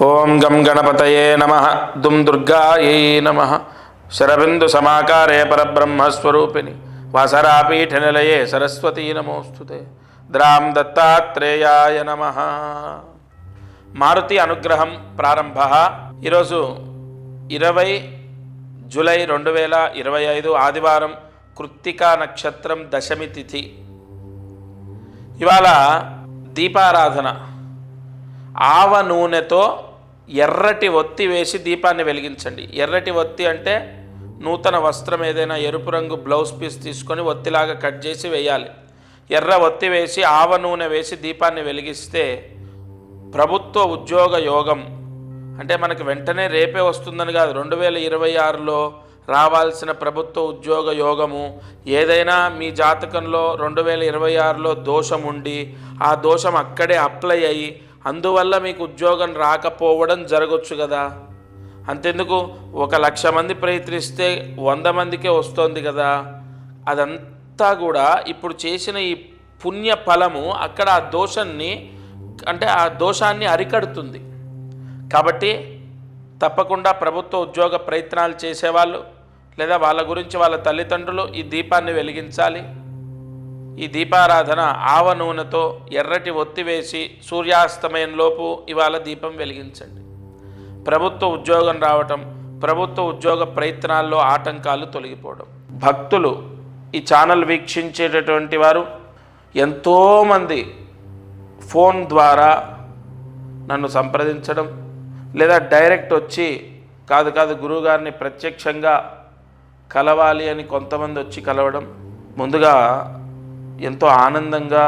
ఓం గం గణపతయే నమః దుం దుర్గాయై నమః శరబిందు సమాకారే పరబ్రహ్మస్వరూపిణి వాసరాపీఠ నిలయే సరస్వతీ నమోస్తుతే ద్రాం దత్తాత్రేయాయ నమః. మారుతి అనుగ్రహం ప్రారంభ. ఈరోజు 20 జూలై 2025 ఆదివారం, కృత్తికా నక్షత్రం, దశమి తిథి. ఇవాళ దీపారాధన. ఆవ నూనెతో ఎర్రటి ఒత్తి వేసి దీపాన్ని వెలిగించండి. ఎర్రటి ఒత్తి అంటే నూతన వస్త్రం ఏదైనా ఎరుపు రంగు బ్లౌజ్ పీస్ తీసుకొని ఒత్తిలాగా కట్ చేసి వేయాలి. ఎర్ర ఒత్తి వేసి ఆవ నూనె వేసి దీపాన్ని వెలిగిస్తే ప్రభుత్వ ఉద్యోగ యోగం అంటే మనకి వెంటనే రేపే వస్తుందని కాదు, 2026లో రావాల్సిన ప్రభుత్వ ఉద్యోగ యోగము. ఏదైనా మీ జాతకంలో 2026లో దోషం ఉండి ఆ దోషం అక్కడే అప్లై అయ్యి అందువల్ల మీకు ఉద్యోగం రాకపోవడం జరగచ్చు కదా. అంతెందుకు, 1,00,000 మంది ప్రయత్నిస్తే 100 మందికే వస్తుంది కదా. అదంతా కూడా ఇప్పుడు చేసిన ఈ పుణ్య ఫలము అక్కడ ఆ దోషాన్ని ఆ దోషాన్ని అరికడుతుంది. కాబట్టి తప్పకుండా ప్రభుత్వ ఉద్యోగ ప్రయత్నాలు చేసేవాళ్ళు లేదా వాళ్ళ గురించి వాళ్ళ తల్లిదండ్రులు ఈ దీపాన్ని వెలిగించాలి. ఈ దీపారాధన ఆవ నూనెతో ఎర్రటి ఒత్తి వేసి సూర్యాస్తమయంలోపు ఇవాళ దీపం వెలిగించండి. ప్రభుత్వ ఉద్యోగం రావటం, ప్రభుత్వ ఉద్యోగ ప్రయత్నాల్లో ఆటంకాలు తొలగిపోవడం. భక్తులు ఈ ఛానల్ వీక్షించేటటువంటి వారు ఎంతోమంది ఫోన్ ద్వారా నన్ను సంప్రదించడం లేదా డైరెక్ట్ వచ్చి కాదు గురువుగారిని ప్రత్యక్షంగా కలవాలి అని కొంతమంది వచ్చి కలవడం. ముందుగా ఎంతో ఆనందంగా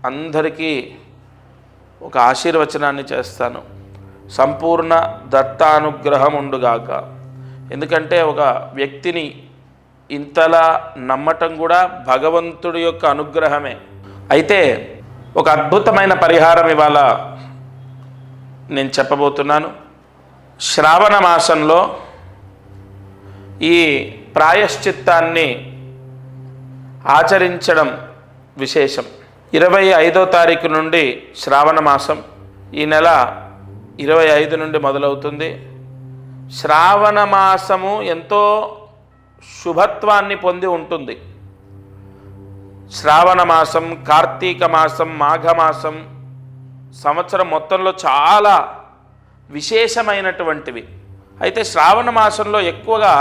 అందరికీ ఒక ఆశీర్వచనాన్ని చేస్తాను. సంపూర్ణ దత్తానుగ్రహం ఉండుగాక. ఎందుకంటే ఒక వ్యక్తిని ఇంతలా నమ్మటం కూడా భగవంతుడి యొక్క అనుగ్రహమే. అయితే ఒక అద్భుతమైన పరిహారం ఇవాళ నేను చెప్పబోతున్నాను. శ్రావణ మాసంలో ఈ ప్రాయశ్చిత్తాన్ని ఆచరించడం విశేషం. 25వ తారీఖు నుండి శ్రావణ మాసం, ఈ నెల 25 నుండి మొదలవుతుంది. శ్రావణ మాసము ఎంతో శుభత్వాన్ని పొంది ఉంటుంది. శ్రావణ మాసం, కార్తీక మాసం, మాఘమాసం సంవత్సరం మొత్తంలో చాలా విశేషమైనటువంటివి. అయితే శ్రావణ మాసంలో ఎక్కువగా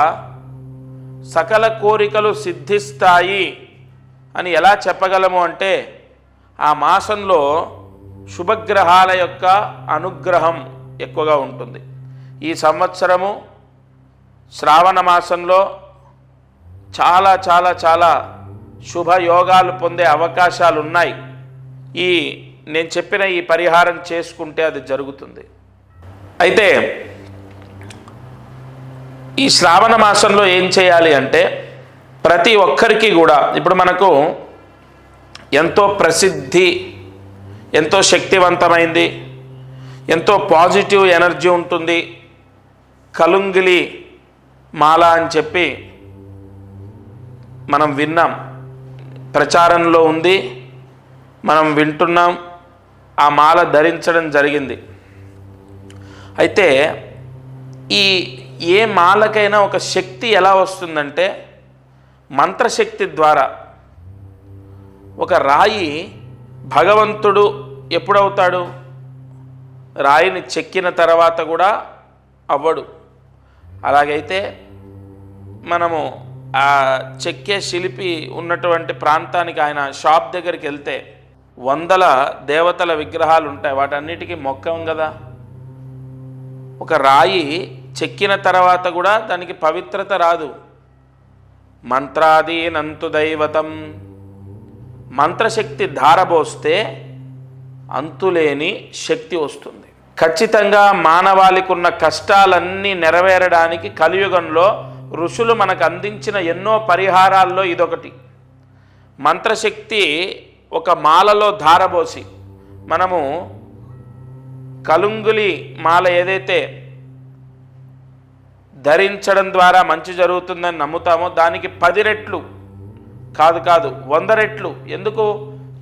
సకల కోరికలు సిద్ధిస్తాయి అని ఎలా చెప్పగలము అంటే ఆ మాసంలో శుభగ్రహాల యొక్క అనుగ్రహం ఎక్కువగా ఉంటుంది. ఈ సంవత్సరము శ్రావణ మాసంలో చాలా చాలా చాలా శుభయోగాలు పొందే అవకాశాలు ఉన్నాయి. నేను చెప్పిన ఈ పరిహారం చేసుకుంటే అది జరుగుతుంది. అయితే ఈ శ్రావణ మాసంలో ఏం చేయాలి అంటే ప్రతి ఒక్కరికి కూడా ఇప్పుడు మనకు ఎంతో ప్రసిద్ధి, ఎంతో శక్తివంతమైంది, ఎంతో పాజిటివ్ ఎనర్జీ ఉంటుంది కలుంగిలి మాల అని చెప్పి మనం విన్నాం, ప్రచారంలో ఉంది, మనం వింటున్నాం, ఆ మాల ధరించడం జరిగింది. అయితే ఏ మాలకైనా ఒక శక్తి ఎలా వస్తుందంటే మంత్రశక్తి ద్వారా. ఒక రాయి భగవంతుడు ఎప్పుడవుతాడు? రాయిని చెక్కిన తర్వాత కూడా అవ్వడు. అలాగైతే మనము ఆ చెక్కే శిల్పి ఉన్నటువంటి ప్రాంతానికి ఆయన షాప్ దగ్గరికి వెళ్తే 100 దేవతల విగ్రహాలు ఉంటాయి, వాటన్నిటికీ మొక్కం కదా. ఒక రాయి చెక్కిన తర్వాత కూడా దానికి పవిత్రత రాదు. మంత్రాదీనంతు దైవతం, మంత్రశక్తి ధారబోస్తే అంతులేని శక్తి వస్తుంది. ఖచ్చితంగా మానవాళికి ఉన్న కష్టాలన్నీ నెరవేరడానికి కలియుగంలో ఋషులు మనకు అందించిన ఎన్నో పరిహారాల్లో ఇదొకటి. మంత్రశక్తి ఒక మాలలో ధారబోసి మనము కలుంగులి మాల ఏదైతే ధరించడం ద్వారా మంచి జరుగుతుందని నమ్ముతామో దానికి 10 రెట్లు కాదు 100 రెట్లు. ఎందుకు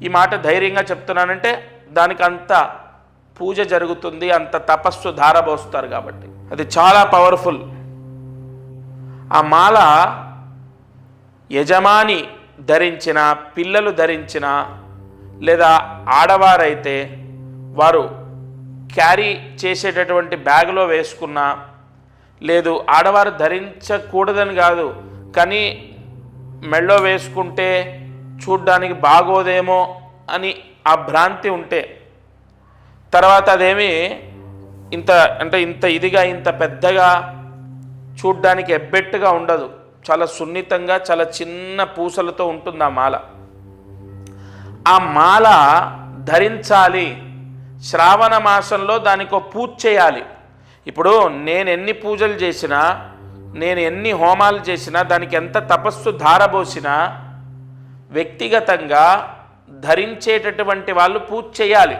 ఈ మాట ధైర్యంగా చెప్తున్నానంటే దానికి అంత పూజ జరుగుతుంది, అంత తపస్సు ధారపోస్తారు కాబట్టి. అది చాలా పవర్ఫుల్. ఆ మాల యజమాని ధరించిన, పిల్లలు ధరించిన, లేదా ఆడవారైతే వారు క్యారీ చేసేటటువంటి బ్యాగ్లో వేసుకున్న, లేదు ఆడవారు ధరించకూడదని కాదు, కానీ మెళ్ళో వేసుకుంటే చూడ్డానికి బాగోదేమో అని ఆ భ్రాంతి ఉంటే, తర్వాత అదేమి ఇంత ఇదిగా ఇంత పెద్దగా చూడ్డానికి ఎబ్బెట్టుగా ఉండదు, చాలా సున్నితంగా చాలా చిన్న పూసలతో ఉంటుంది ఆ మాల. ఆ మాల ధరించాలి. శ్రావణ మాసంలో దానికి ఒక పూజ చేయాలి. ఇప్పుడు నేను ఎన్ని పూజలు చేసినా, నేను ఎన్ని హోమాలు చేసినా, దానికి ఎంత తపస్సు ధారబోసినా వ్యక్తిగతంగా ధరించేటటువంటి వాళ్ళు పూజ చేయాలి.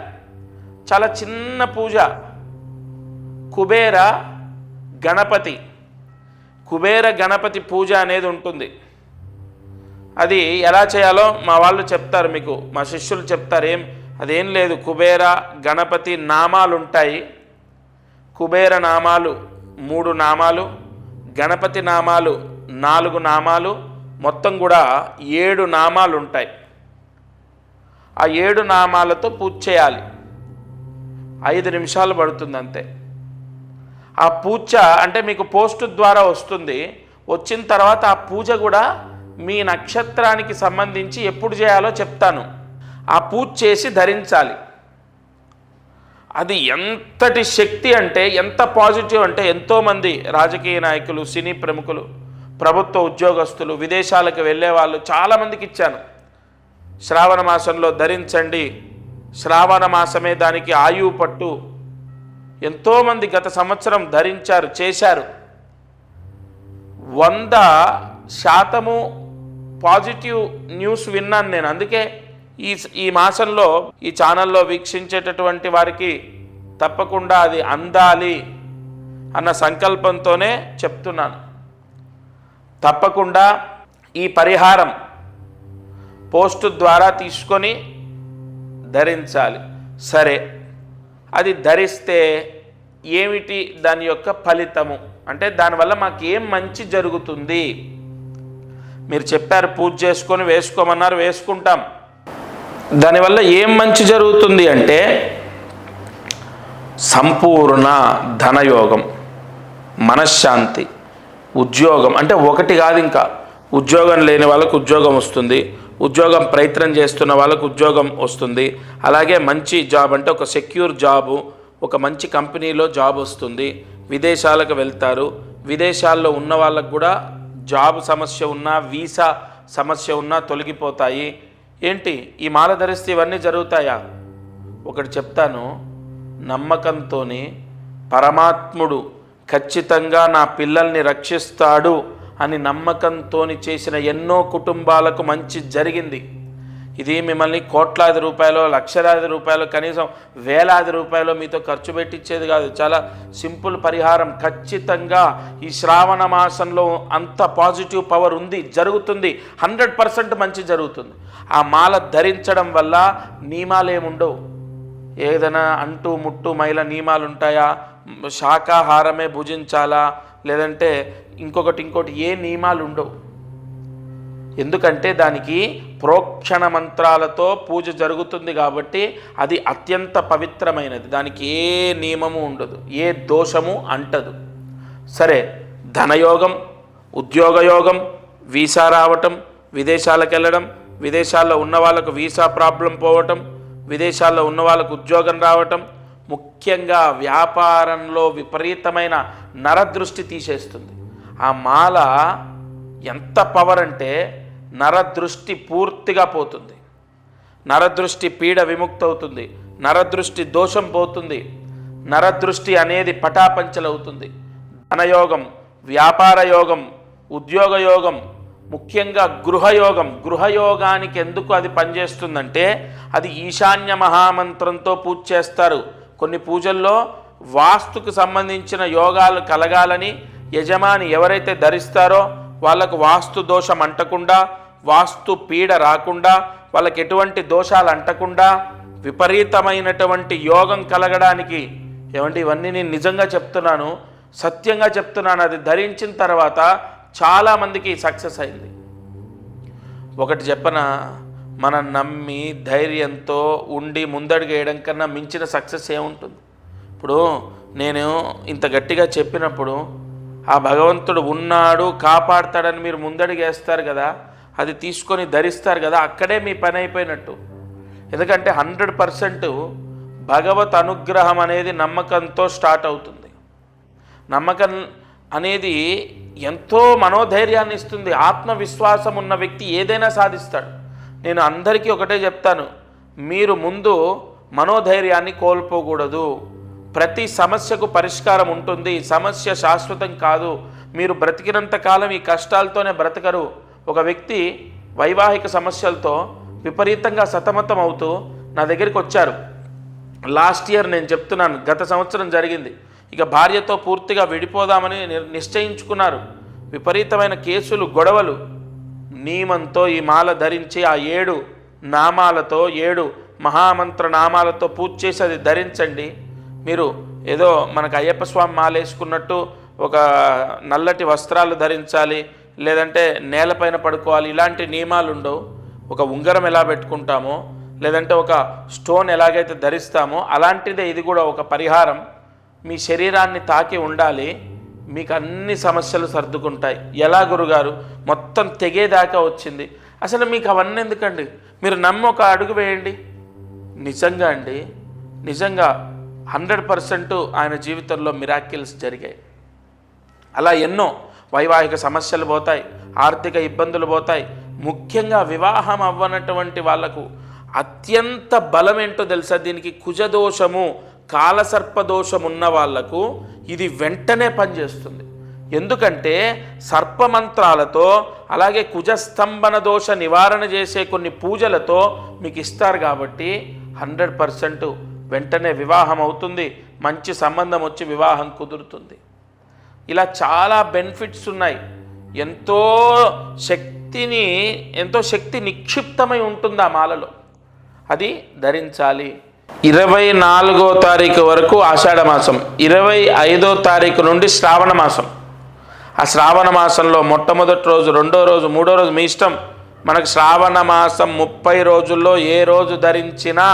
చాలా చిన్న పూజ. కుబేర గణపతి పూజ అనేది ఉంటుంది. అది ఎలా చేయాలో మా వాళ్ళు చెప్తారు, మీకు మా శిష్యులు చెప్తారు. అదేం లేదు, కుబేర గణపతి నామాలు ఉంటాయి. కుబేర నామాలు 3 నామాలు, గణపతి నామాలు 4 నామాలు, మొత్తం కూడా 7 నామాలు ఉంటాయి. ఆ 7 నామాలతో పూజ చేయాలి. 5 నిమిషాలు పడుతుంది అంతే. ఆ పూజ అంటే మీకు పోస్ట్ ద్వారా వస్తుంది. వచ్చిన తర్వాత ఆ పూజ కూడా మీ నక్షత్రానికి సంబంధించి ఎప్పుడు చేయాలో చెప్తాను. ఆ పూజ చేసి ధరించాలి. అది ఎంతటి శక్తి అంటే, ఎంత పాజిటివ్ అంటే, ఎంతోమంది రాజకీయ నాయకులు, సినీ ప్రముఖులు, ప్రభుత్వ ఉద్యోగస్తులు, విదేశాలకు వెళ్ళే వాళ్ళు చాలామందికి ఇచ్చాను. శ్రావణ మాసంలో ధరించండి, శ్రావణ మాసమే దానికి ఆయువు పట్టు. ఎంతోమంది గత సంవత్సరం ధరించారు, చేశారు. 100% పాజిటివ్ న్యూస్ విన్నాను నేను. అందుకే ఈ మాసంలో ఈ ఛానల్లో వీక్షించేటటువంటి వారికి తప్పకుండా అది అందాలి అన్న సంకల్పంతోనే చెప్తున్నాను. తప్పకుండా ఈ పరిహారం పోస్ట్ ద్వారా తీసుకొని ధరించాలి. సరే, అది ధరిస్తే ఏమిటి దాని యొక్క ఫలితము అంటే, దానివల్ల మాకు ఏం మంచి జరుగుతుంది? మీరు చెప్పారు పూజ చేసుకొని వేసుకోమన్నారు, వేసుకుంటాం. దానివల్ల ఏం మంచి జరుగుతుంది అంటే, సంపూర్ణ ధనయోగం, మనశ్శాంతి, ఉద్యోగం. అంటే ఒకటి కాదు, ఇంకా ఉద్యోగం లేని వాళ్ళకు ఉద్యోగం వస్తుంది, ఉద్యోగం ప్రయత్నం చేస్తున్న వాళ్ళకు ఉద్యోగం వస్తుంది. అలాగే మంచి జాబ్ అంటే ఒక సెక్యూర్ జాబు, ఒక మంచి కంపెనీలో జాబ్ వస్తుంది. విదేశాలకు వెళ్తారు. విదేశాల్లో ఉన్న వాళ్ళకు కూడా జాబ్ సమస్య ఉన్నా, వీసా సమస్య ఉన్నా తొలగిపోతాయి. ఏంటి ఈ మాల ధరిస్తే ఇవన్నీ జరుగుతాయా? ఒకటి చెప్తాను, నమ్మకంతో పరమాత్ముడు ఖచ్చితంగా నా పిల్లల్ని రక్షిస్తాడు అని నమ్మకంతో చేసిన ఎన్నో కుటుంబాలకు మంచి జరిగింది. ఇది మిమ్మల్ని కోట్లాది రూపాయలు, లక్షలాది రూపాయలు, కనీసం వేలాది రూపాయలు మీతో ఖర్చు పెట్టించేది కాదు. చాలా సింపుల్ పరిహారం. ఖచ్చితంగా ఈ శ్రావణ మాసంలో అంత పాజిటివ్ పవర్ ఉంది, జరుగుతుంది. 100% మంచి జరుగుతుంది. ఆ మాల ధరించడం వల్ల నియమాలు ఏముండవు. ఏదైనా అంటూ ముట్టు మైల నియమాలు ఉంటాయా? శాకాహారమే భుజించాలా, లేదంటే ఇంకోటి ఏ నియమాలు ఉండవు. ఎందుకంటే దానికి ప్రోక్షణ మంత్రాలతో పూజ జరుగుతుంది కాబట్టి అది అత్యంత పవిత్రమైనది. దానికి ఏ నియమము ఉండదు, ఏ దోషము అంటదు. సరే, ధనయోగం, ఉద్యోగయోగం, వీసా రావటం, విదేశాలకు వెళ్ళడం, విదేశాల్లో ఉన్న వాళ్ళకు వీసా ప్రాబ్లం పోవటం, విదేశాల్లో ఉన్న వాళ్ళకు ఉద్యోగం రావటం, ముఖ్యంగా వ్యాపారంలో విపరీతమైన నరదృష్టి తీసేస్తుంది. ఆ మాల ఎంత పవర్ అంటే, నరదృష్టి పూర్తిగా పోతుంది, నరదృష్టి పీడ విముక్తవుతుంది, నరదృష్టి దోషం పోతుంది, నరదృష్టి అనేది పటాపంచలవుతుంది. ధనయోగం, వ్యాపార యోగం, ఉద్యోగ యోగం, ముఖ్యంగా గృహయోగం. గృహయోగానికి ఎందుకు అది పనిచేస్తుందంటే, అది ఈశాన్య మహామంత్రంతో పూజ చేస్తారు. కొన్ని పూజల్లో వాస్తుకు సంబంధించిన యోగాలు కలగాలని యజమాని ఎవరైతే ధరిస్తారో వాళ్ళకు వాస్తు దోషం అంటకుండా, వాస్తు పీడ రాకుండా, వాళ్ళకి ఎటువంటి దోషాలు అంటకుండా విపరీతమైనటువంటి యోగం కలగడానికి. ఏమంటే ఇవన్నీ నేను నిజంగా చెప్తున్నాను, సత్యంగా చెప్తున్నాను. అది ధరించిన తర్వాత చాలామందికి సక్సెస్ అయింది. ఒకటి చెప్పన, మనం నమ్మి ధైర్యంతో ఉండి ముందడుగు వేయడం కన్నా మించిన సక్సెస్ ఏముంటుంది? ఇప్పుడు నేను ఇంత గట్టిగా చెప్పినప్పుడు ఆ భగవంతుడు ఉన్నాడు కాపాడతాడని మీరు ముందడుగు వేస్తారు కదా, అది తీసుకొని ధరిస్తారు కదా, అక్కడే మీ పని అయిపోయినట్టు. ఎందుకంటే 100% భగవత్ అనుగ్రహం అనేది నమ్మకంతో స్టార్ట్ అవుతుంది. నమ్మకం అనేది ఎంతో మనోధైర్యాన్ని ఇస్తుంది. ఆత్మవిశ్వాసం ఉన్న వ్యక్తి ఏదైనా సాధిస్తాడు. నేను అందరికీ ఒకటే చెప్తాను, మీరు ముందు మనోధైర్యాన్ని కోల్పోకూడదు. ప్రతి సమస్యకు పరిష్కారం ఉంటుంది. సమస్య శాశ్వతం కాదు. మీరు బ్రతికినంత కాలం ఈ కష్టాలతోనే బ్రతకరు. ఒక వ్యక్తి వైవాహిక సమస్యలతో విపరీతంగా సతమతం అవుతూ నా దగ్గరికి వచ్చారు. లాస్ట్ ఇయర్ నేను చెప్తున్నాను, గత సంవత్సరం జరిగింది. ఇక భార్యతో పూర్తిగా విడిపోదామని నిశ్చయించుకున్నారు. విపరీతమైన కేసులు, గొడవలు. నియమంతో ఈ మాల ధరించి ఆ 7 నామాలతో 7 మహామంత్ర నామాలతో పూజ చేసి అది ధరించండి. మీరు ఏదో మనకు అయ్యప్ప స్వామి మాల వేసుకున్నట్టు ఒక నల్లటి వస్త్రాలు ధరించాలి, లేదంటే నేలపైన పడుకోవాలి, ఇలాంటి నియమాలు ఉండవు. ఒక ఉంగరం ఎలా పెట్టుకుంటామో, లేదంటే ఒక స్టోన్ ఎలాగైతే ధరిస్తామో అలాంటిదే ఇది కూడా ఒక పరిహారం. మీ శరీరాన్ని తాకి ఉండాలి, మీకు అన్ని సమస్యలు సర్దుకుంటాయి. ఎలా గురుగారు, మొత్తం తెగేదాకా వచ్చింది. అసలు మీకు అవన్నీ ఎందుకండి? మీరు నమ్మి ఒక అడుగు వేయండి. నిజంగా అండి, నిజంగా 100% ఆయన జీవితంలో మిరాకిల్స్ జరిగాయి. అలా ఎన్నో వైవాహిక సమస్యలు పోతాయి, ఆర్థిక ఇబ్బందులు పోతాయి. ముఖ్యంగా వివాహం అవ్వనటువంటి వాళ్లకు అత్యంత బలం ఏంటో తెలుసా? దీనికి కుజదోషము, కాలసర్పదోషం ఉన్న వాళ్లకు ఇది వెంటనే పనిచేస్తుంది. ఎందుకంటే సర్పమంత్రాలతో, అలాగే కుజస్తంభన దోష నివారణ చేసే కొన్ని పూజలతో మీకు ఇస్తారు. కాబట్టి 100% వెంటనే వివాహం అవుతుంది, మంచి సంబంధం వచ్చి వివాహం కుదురుతుంది. ఇలా చాలా బెనిఫిట్స్ ఉన్నాయి. ఎంతో శక్తి నిక్షిప్తమై ఉంటుంది ఆ మాలలో. అది ధరించాలి. 24వ తారీఖు వరకు ఆషాఢ మాసం, 25వ తారీఖు నుండి శ్రావణ మాసం. ఆ శ్రావణ మాసంలో మొట్టమొదటి రోజు, రెండో రోజు, మూడో రోజు మీ ఇష్టం. మనకు శ్రావణ మాసం 30 రోజుల్లో ఏ రోజు ధరించినా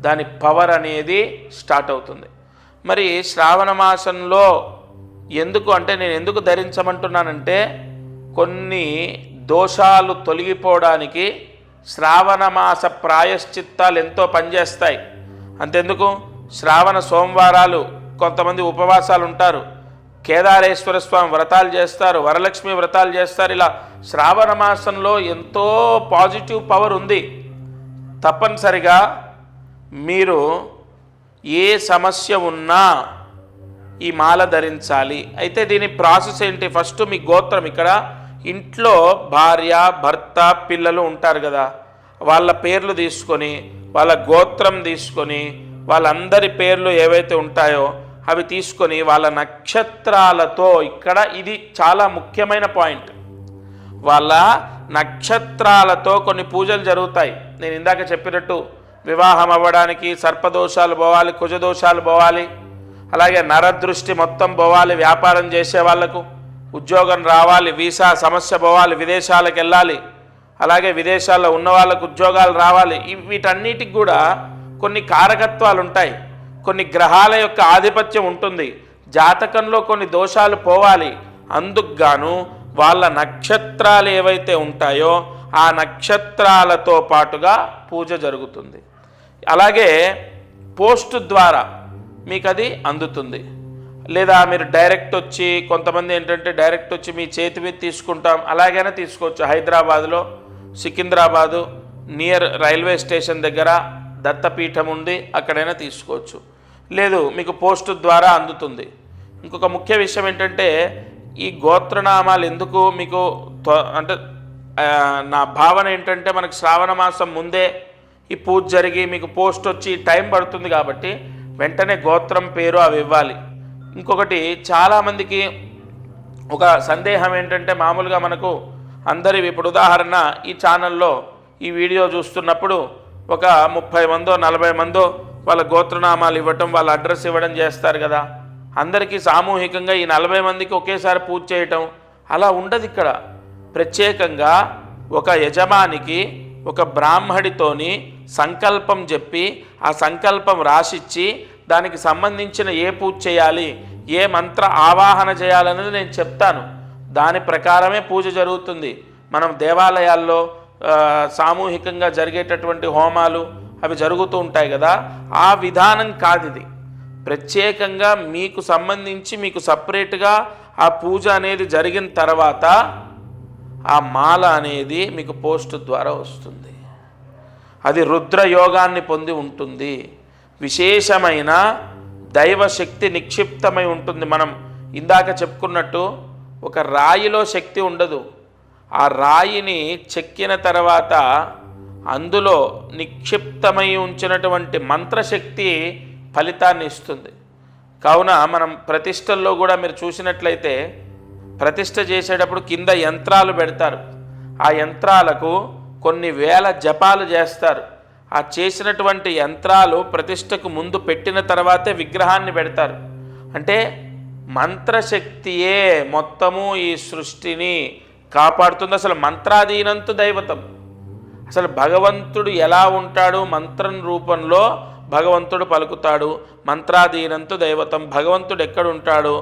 దాని పవర్ అనేది స్టార్ట్ అవుతుంది. మరి శ్రావణ మాసంలో ఎందుకు అంటే, నేను ఎందుకు ధరించమంటున్నానంటే, కొన్ని దోషాలు తొలగిపోవడానికి శ్రావణ మాస ప్రాయశ్చిత్తాలు ఎంతో పనిచేస్తాయి. అంతెందుకు, శ్రావణ సోమవారాలు కొంతమంది ఉపవాసాలు ఉంటారు, కేదారేశ్వర స్వామి వ్రతాలు చేస్తారు, వరలక్ష్మి వ్రతాలు చేస్తారు. ఇలా శ్రావణ మాసంలో ఎంతో పాజిటివ్ పవర్ ఉంది. తప్పనిసరిగా మీరు ఏ సమస్య ఉన్నా ఈ మాల ధరించాలి. అయితే దీని ప్రాసెస్ ఏంటి? ఫస్ట్ మీ గోత్రం, ఇక్కడ ఇంట్లో భార్య, భర్త, పిల్లలు ఉంటారు కదా, వాళ్ళ పేర్లు తీసుకొని, వాళ్ళ గోత్రం తీసుకొని, వాళ్ళందరి పేర్లు ఏవైతే ఉంటాయో అవి తీసుకొని వాళ్ళ నక్షత్రాలతో, ఇక్కడ ఇది చాలా ముఖ్యమైన పాయింట్, వాళ్ళ నక్షత్రాలతో కొన్ని పూజలు జరుగుతాయి. నేను ఇందాక చెప్పినట్టు వివాహం అవ్వడానికి సర్పదోషాలు పోవాలి, కుజదోషాలు పోవాలి, అలాగే నరదృష్టి మొత్తం పోవాలి, వ్యాపారం చేసే వాళ్లకు ఉద్యోగం రావాలి, వీసా సమస్య పోవాలి, విదేశాలకు వెళ్ళాలి, అలాగే విదేశాల్లో ఉన్న వాళ్ళకు ఉద్యోగాలు రావాలి. వీటన్నిటికి కూడా కొన్ని కారకత్వాలు ఉంటాయి, కొన్ని గ్రహాల యొక్క ఆధిపత్యం ఉంటుంది. జాతకంలో కొన్ని దోషాలు పోవాలి. అందుకు గాను వాళ్ళ నక్షత్రాలు ఏవైతే ఉంటాయో ఆ నక్షత్రాలతో పాటుగా పూజ జరుగుతుంది. అలాగే పోస్ట్ ద్వారా మీకు అది అందుతుంది. లేదా మీరు డైరెక్ట్ వచ్చి, కొంతమంది ఏంటంటే డైరెక్ట్ వచ్చి మీ చేతి మీద తీసుకుంటాం, అలాగైనా తీసుకోవచ్చు. హైదరాబాదులో సికింద్రాబాదు నియర్ రైల్వే స్టేషన్ దగ్గర దత్తపీఠం ఉంది, అక్కడైనా తీసుకోవచ్చు. లేదు మీకు పోస్ట్ ద్వారా అందుతుంది. ఇంకొక ముఖ్య విషయం ఏంటంటే, ఈ గోత్రనామాలు ఎందుకు మీకు అంటే నా భావన ఏంటంటే, మనకు శ్రావణ మాసం ముందే ఈ పూజ జరిగి మీకు పోస్ట్ వచ్చి టైం పడుతుంది కాబట్టి వెంటనే గోత్రం, పేరు అవి ఇవ్వాలి. ఇంకొకటి, చాలామందికి ఒక సందేహం ఏంటంటే, మామూలుగా మనకు అందరి ఇప్పుడు ఉదాహరణ ఈ ఛానల్లో ఈ వీడియో చూస్తున్నప్పుడు ఒక 30 మందో 40 మందో వాళ్ళ గోత్రనామాలు ఇవ్వటం, వాళ్ళ అడ్రస్ ఇవ్వడం చేస్తారు కదా. అందరికీ సామూహికంగా ఈ 40 మందికి ఒకేసారి పూజ చేయటం అలా ఉండదు. ఇక్కడ ప్రత్యేకంగా ఒక యజమానికి ఒక బ్రాహ్మడితోని సంకల్పం చెప్పి ఆ సంకల్పం రాసిచ్చి దానికి సంబంధించిన ఏ పూజ చేయాలి, ఏ మంత్ర ఆవాహన చేయాలనేది నేను చెప్తాను. దాని ప్రకారమే పూజ జరుగుతుంది. మనం దేవాలయాల్లో సామూహికంగా జరిగేటటువంటి హోమాలు అవి జరుగుతూ ఉంటాయి కదా, ఆ విధానం కాదు ఇది. ప్రత్యేకంగా మీకు సంబంధించి మీకు సపరేట్గా ఆ పూజ అనేది జరిగిన తర్వాత ఆ మాల అనేది మీకు పోస్ట్ ద్వారా వస్తుంది. అది రుద్రయోగాన్ని పొంది ఉంటుంది. విశేషమైన దైవశక్తి నిక్షిప్తమై ఉంటుంది. మనం ఇందాక చెప్పుకున్నట్టు ఒక రాయిలో శక్తి ఉండదు. ఆ రాయిని చెక్కిన తర్వాత అందులో నిక్షిప్తమై ఉంచినటువంటి మంత్రశక్తి ఫలితాన్ని ఇస్తుంది. కావున మనం ప్రతిష్టల్లో కూడా మీరు చూసినట్లయితే ప్రతిష్ట చేసేటప్పుడు కింద యంత్రాలు పెడతారు. ఆ యంత్రాలకు కొన్ని వేల జపాలు చేస్తారు. ఆ చేసినటువంటి యంత్రాలు ప్రతిష్టకు ముందు పెట్టిన తర్వాతే విగ్రహాన్ని పెడతారు. అంటే మంత్రశక్తియే మొత్తము ఈ సృష్టిని కాపాడుతుంది. అసలు మంత్రాధీనంతు దైవతం. అసలు భగవంతుడు ఎలా ఉంటాడు? మంత్రం రూపంలో భగవంతుడు పలుకుతాడు. మంత్రాధీనంతు దైవతం. భగవంతుడు ఎక్కడుంటాడు?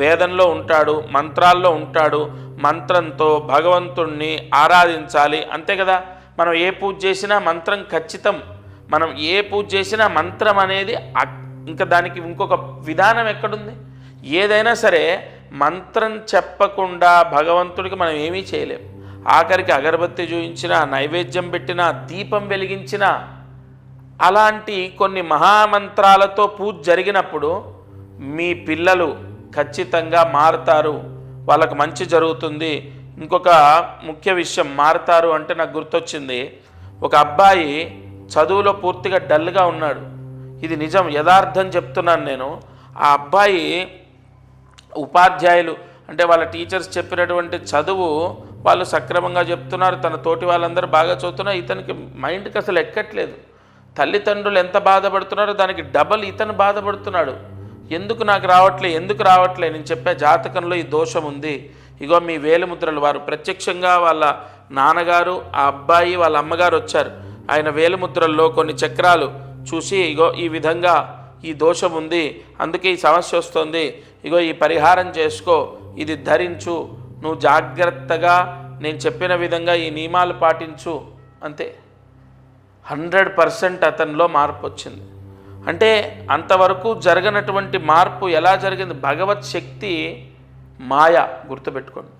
వేదంలో ఉంటాడు, మంత్రాల్లో ఉంటాడు. మంత్రంతో భగవంతుణ్ణి ఆరాధించాలి, అంతే కదా. మనం ఏ పూజ చేసినా మంత్రం ఖచ్చితం. మనం ఏ పూజ చేసినా మంత్రం అనేది ఇంకా దానికి ఇంకొక విధానం ఎక్కడుంది? ఏదైనా సరే మంత్రం చెప్పకుండా భగవంతుడికి మనం ఏమీ చేయలేం. ఆఖరికి అగరబత్తి చూయించినా, నైవేద్యం పెట్టినా, దీపం వెలిగించినా, అలాంటి కొన్ని మహామంత్రాలతో పూజ జరిగినప్పుడు మీ పిల్లలు ఖచ్చితంగా మారుతారు, వాళ్ళకు మంచి జరుగుతుంది. ఇంకొక ముఖ్య విషయం, మారుతారు అంటే నాకు గుర్తొచ్చింది. ఒక అబ్బాయి చదువులో పూర్తిగా డల్గా ఉన్నాడు. ఇది నిజం, యథార్థం చెప్తున్నాను నేను. ఆ అబ్బాయి ఉపాధ్యాయులు అంటే వాళ్ళ టీచర్స్ చెప్పినటువంటి చదువు వాళ్ళు సక్రమంగా చెప్తున్నారు, తన తోటి వాళ్ళందరూ బాగా చదువుతున్నారు. ఇతనికి మైండ్కి అసలు ఎక్కట్లేదు. తల్లిదండ్రులు ఎంత బాధపడుతున్నారో దానికి డబల్ ఇతను బాధపడుతున్నాడు. ఎందుకు నాకు రావట్లే, ఎందుకు రావట్లే? నేను చెప్పే జాతకంలో ఈ దోషం ఉంది. ఇగో మీ వేలిముద్రలు. వారు ప్రత్యక్షంగా వాళ్ళ నాన్నగారు, ఆ అబ్బాయి, వాళ్ళ అమ్మగారు వచ్చారు. ఆయన వేలిముద్రల్లో కొన్ని చక్రాలు చూసి, ఇగో ఈ విధంగా ఈ దోషం ఉంది, అందుకే ఈ సమస్య వస్తుంది, ఇగో ఈ పరిహారం చేసుకో, ఇది ధరించు, నువ్వు జాగ్రత్తగా నేను చెప్పిన విధంగా ఈ నియమాలు పాటించు, అంతే. 100% అతనిలో మార్పు వచ్చింది. అంటే అంతవరకు జరగనటువంటి మార్పు ఎలా జరిగింది? భగవత్ శక్తి మాయ, గుర్తుపెట్టుకోండి.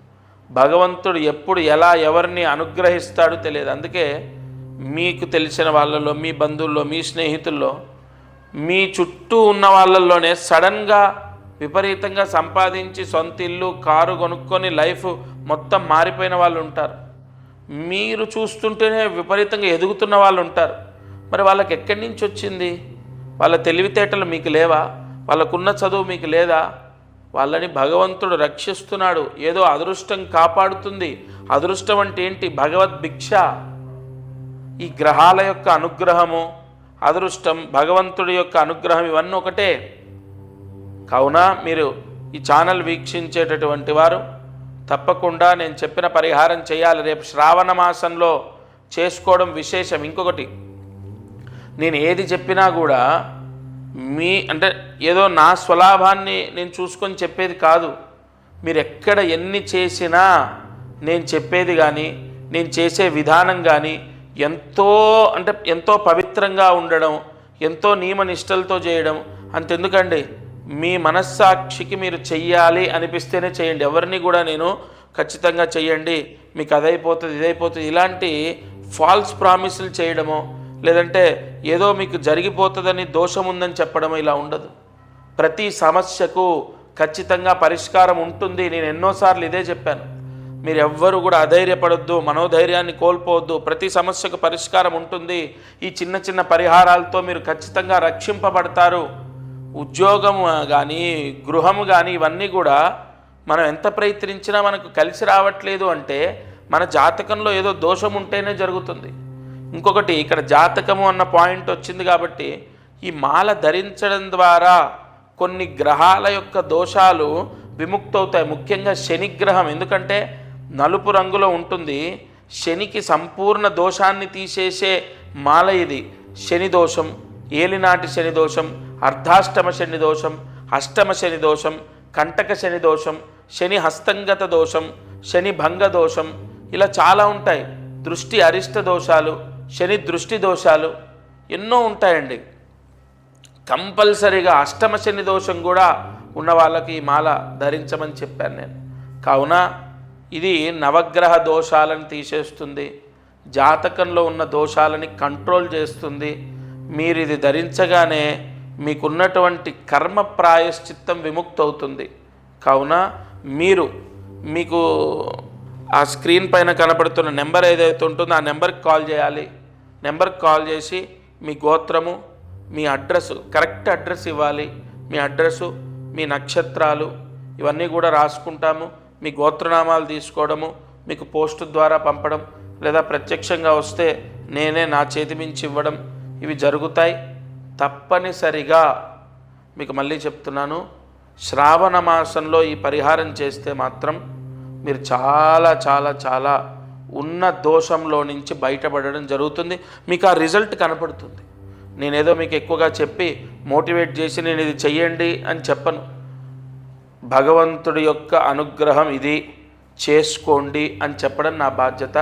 భగవంతుడు ఎప్పుడు ఎలా ఎవరిని అనుగ్రహిస్తాడో తెలియదు. అందుకే మీకు తెలిసిన వాళ్ళలో, మీ బంధువుల్లో, మీ స్నేహితుల్లో, మీ చుట్టూ ఉన్న వాళ్ళల్లోనే సడన్గా విపరీతంగా సంపాదించి సొంత ఇల్లు, కారు కొనుక్కొని లైఫ్ మొత్తం మారిపోయిన వాళ్ళు ఉంటారు. మీరు చూస్తుంటేనే విపరీతంగా ఎదుగుతున్న వాళ్ళు ఉంటారు. మరి వాళ్ళకి ఎక్కడి నుంచి వచ్చింది? వాళ్ళ తెలివితేటలు మీకు లేవా? వాళ్ళకున్న చదువు మీకు లేదా? వాళ్ళని భగవంతుడు రక్షిస్తున్నాడు. ఏదో అదృష్టం కాపాడుతుంది. అదృష్టం అంటే ఏంటి? భగవద్భిక్ష. ఈ గ్రహాల యొక్క అనుగ్రహము, అదృష్టం, భగవంతుడి యొక్క అనుగ్రహం ఇవన్నీ ఒకటే. కావున మీరు ఈ ఛానల్ వీక్షించేటటువంటి వారు తప్పకుండా నేను చెప్పిన పరిహారం చేయాలి. రేపు శ్రావణ మాసంలో చేసుకోవడం విశేషం. ఇంకొకటి, నేను ఏది చెప్పినా కూడా అంటే ఏదో నా స్వలాభాన్ని నేను చూసుకొని చెప్పేది కాదు. మీరు ఎక్కడ ఎన్ని చేసినా నేను చెప్పేది కానీ నేను చేసే విధానం కానీ ఎంతో పవిత్రంగా ఉండడం, ఎంతో నియమనిష్టలతో చేయడం. అంతెందుకండి, మీ మనస్సాక్షికి మీరు చెయ్యాలి అనిపిస్తేనే చేయండి. ఎవరిని కూడా నేను ఖచ్చితంగా చెయ్యండి, మీకు అదైపోతుంది, ఇదైపోతుంది, ఇలాంటి ఫాల్స్ ప్రామిసులు చేయడమో, లేదంటే ఏదో మీకు జరిగిపోతుందని, దోషం ఉందని చెప్పడమో ఇలా ఉండదు. ప్రతి సమస్యకు ఖచ్చితంగా పరిష్కారం ఉంటుంది. నేను ఎన్నోసార్లు ఇదే చెప్పాను. మీరు ఎవ్వరు కూడా అధైర్యపడొద్దు, మనోధైర్యాన్ని కోల్పోవద్దు. ప్రతి సమస్యకు పరిష్కారం ఉంటుంది. ఈ చిన్న చిన్న పరిహారాలతో మీరు ఖచ్చితంగా రక్షింపబడతారు. ఉద్యోగం కానీ, గృహము కానీ, ఇవన్నీ కూడా మనం ఎంత ప్రయత్నించినా మనకు కలిసి రావట్లేదు అంటే మన జాతకంలో ఏదో దోషం ఉంటేనే జరుగుతుంది. ఇంకొకటి ఇక్కడ జాతకము అన్న పాయింట్ వచ్చింది కాబట్టి ఈ మాల ధరించడం ద్వారా కొన్ని గ్రహాల యొక్క దోషాలు విముక్తవుతాయి. ముఖ్యంగా శనిగ్రహం, ఎందుకంటే నలుపు రంగులో ఉంటుంది. శనికి సంపూర్ణ దోషాన్ని తీసేసే మాల ఇది. శని దోషం, ఏలినాటి శని దోషం, అర్ధాష్టమ శని దోషం, అష్టమ శని దోషం, కంటక శని దోషం, శని హస్తంగత దోషం, శని భంగ దోషం, ఇలా చాలా ఉంటాయి. దృష్టి అరిష్ట దోషాలు, శని దృష్టి దోషాలు ఎన్నో ఉంటాయండి. కంపల్సరీగా అష్టమ శని దోషం కూడా ఉన్న వాళ్ళకి ఈ మాల ధరించమని చెప్పాను నేను. కావున ఇది నవగ్రహ దోషాలను తీసేస్తుంది, జాతకంలో ఉన్న దోషాలని కంట్రోల్ చేస్తుంది. మీరు ఇది ధరించగానే మీకున్నటువంటి కర్మ ప్రాయశ్చిత్తం విముక్తవుతుంది. కావున మీకు ఆ స్క్రీన్ పైన కనపడుతున్న నెంబర్ ఏదైతే ఉంటుందో ఆ నెంబర్కి కాల్ చేయాలి. నెంబర్కి కాల్ చేసి మీ గోత్రము, మీ అడ్రస్, కరెక్ట్ అడ్రస్ ఇవ్వాలి. మీ అడ్రస్సు, మీ నక్షత్రాలు ఇవన్నీ కూడా రాసుకుంటాము. మీ గోత్రనామాలు తీసుకోవడము, మీకు పోస్టు ద్వారా పంపడం, లేదా ప్రత్యక్షంగా వస్తే నేనే నా చేతి మించి ఇవ్వడం, ఇవి జరుగుతాయి. తప్పనిసరిగా మీకు మళ్ళీ చెప్తున్నాను, శ్రావణ మాసంలో ఈ పరిహారం చేస్తే మాత్రం మీరు చాలా చాలా చాలా ఉన్న దోషంలో నుంచి బయటపడడం జరుగుతుంది. మీకు ఆ రిజల్ట్ కనపడుతుంది. నేనేదో మీకు ఎక్కువగా చెప్పి మోటివేట్ చేసి నేను ఇది చెయ్యండి అని చెప్పను. భగవంతుడి యొక్క అనుగ్రహం ఇది, చేసుకోండి అని చెప్పడం నా బాధ్యత.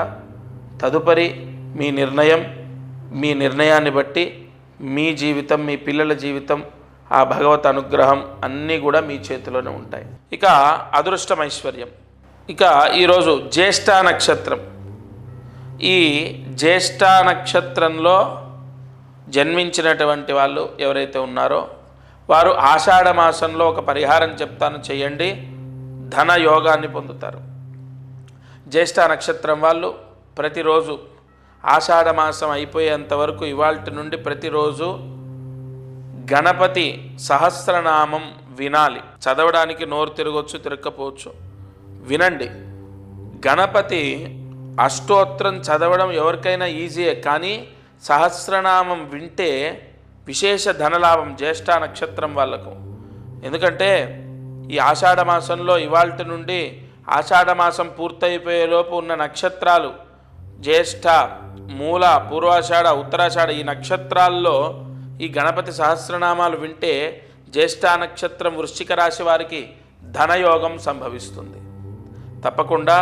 తదుపరి మీ నిర్ణయాన్ని బట్టి మీ జీవితం, మీ పిల్లల జీవితం, ఆ భగవత్ అనుగ్రహం అన్నీ కూడా మీ చేతిలోనే ఉంటాయి. ఇక అదృష్టం, ఐశ్వర్యం. ఇక ఈరోజు జ్యేష్ఠ నక్షత్రం. ఈ జ్యేష్ఠ నక్షత్రంలో జన్మించినటువంటి వాళ్ళు ఎవరైతే ఉన్నారో వారు ఆషాఢ మాసంలో ఒక పరిహారం చెప్తాను, చేయండి, ధన యోగాన్ని పొందుతారు. జ్యేష్ఠ నక్షత్రం వాళ్ళు ప్రతిరోజు ఆషాఢ మాసం అయిపోయేంత వరకు ఇవాల్టి నుండి ప్రతిరోజు గణపతి సహస్రనామం వినాలి. చదవడానికి నోరు తిరగవచ్చు, తిరగకపోవచ్చు, వినండి. గణపతి అష్టోత్తరం చదవడం ఎవరికైనా ఈజీయే, కానీ సహస్రనామం వింటే విశేష ధనలాభం జ్యేష్ఠ నక్షత్రం వాళ్ళకు. ఎందుకంటే ఈ ఆషాఢ మాసంలో ఇవాల్టి నుండి ఆషాఢ మాసం పూర్తయిపోయేలోపు ఉన్న నక్షత్రాలు జ్యేష్ఠ, మూల, పూర్వాషాఢ, ఉత్తరాషాఢ, ఈ నక్షత్రాల్లో ఈ గణపతి సహస్రనామాలు వింటే జ్యేష్ఠ నక్షత్రం వృశ్చిక రాశి వారికి ధనయోగం సంభవిస్తుంది. తప్పకుండా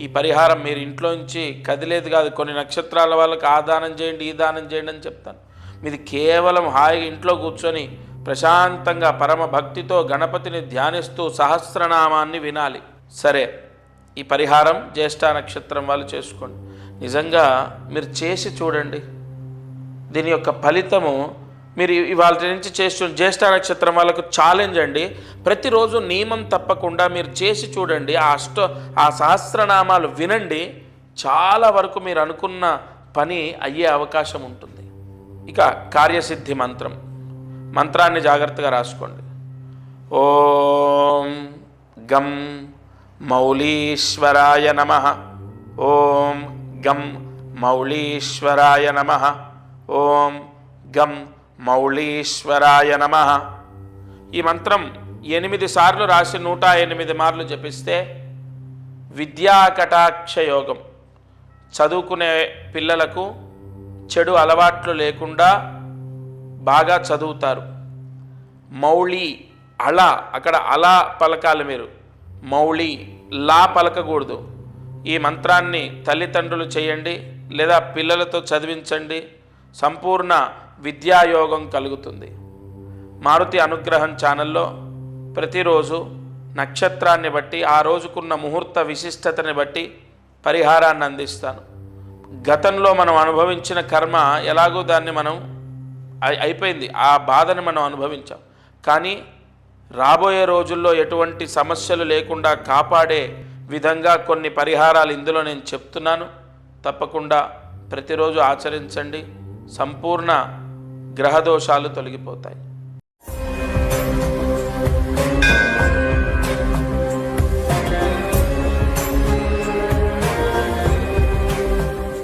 ఈ పరిహారం మీరు ఇంట్లో నుంచి కదిలేదు కాదు. కొన్ని నక్షత్రాల వాళ్ళకి ఆ దానం చేయండి, ఈ దానం చేయండి అని చెప్తాను. మీది కేవలం హాయిగా ఇంట్లో కూర్చొని ప్రశాంతంగా పరమ భక్తితో గణపతిని ధ్యానిస్తూ సహస్రనామాన్ని వినాలి. సరే, ఈ పరిహారం జ్యేష్ఠ నక్షత్రం వాళ్ళు చేసుకోండి. నిజంగా మీరు చేసి చూడండి, దీని యొక్క ఫలితము మీరు ఇవాళ నుంచి చేసి. జ్యేష్ఠ నక్షత్రం వాళ్ళకు ఛాలెంజ్ అండి, ప్రతిరోజు నియమం తప్పకుండా మీరు చేసి చూడండి. ఆ సహస్రనామాలు వినండి, చాలా వరకు మీరు అనుకున్న పని అయ్యే అవకాశం ఉంటుంది. ఇక కార్యసిద్ధి మంత్రాన్ని జాగ్రత్తగా రాసుకోండి. ఓం గం మౌళీశ్వరాయ నమః. ఓం గం మౌళీశ్వరాయ నమః. ఓం గం మౌళీశ్వరాయ నమః. ఈ మంత్రం 8 సార్లు రాసి 108 మార్లు జపిస్తే విద్యా కటాక్ష యోగం, చదువుకునే పిల్లలకు చెడు అలవాట్లు లేకుండా బాగా చదువుతారు. మౌళి, అళ, అక్కడ అలా పలకాలి మీరు, మౌళి లా పలకకూడదు. ఈ మంత్రాన్ని తల్లిదండ్రులు చేయండి లేదా పిల్లలతో చదివించండి, సంపూర్ణ విద్యాయోగం కలుగుతుంది. మారుతి అనుగ్రహం ఛానల్లో ప్రతిరోజు నక్షత్రాన్ని బట్టి ఆ రోజుకున్న ముహూర్త విశిష్టతని బట్టి పరిహారాన్ని అందిస్తాను. గతంలో మనం అనుభవించిన కర్మ ఎలాగో దాన్ని మనం అయిపోయింది, ఆ బాధని మనం అనుభవించాం. కానీ రాబోయే రోజుల్లో ఎటువంటి సమస్యలు లేకుండా కాపాడే విధంగా కొన్ని పరిహారాలు ఇందులో నేను చెప్తున్నాను. తప్పకుండా ప్రతిరోజు ఆచరించండి, సంపూర్ణ గ్రహదోషాలు తొలగిపోతాయి.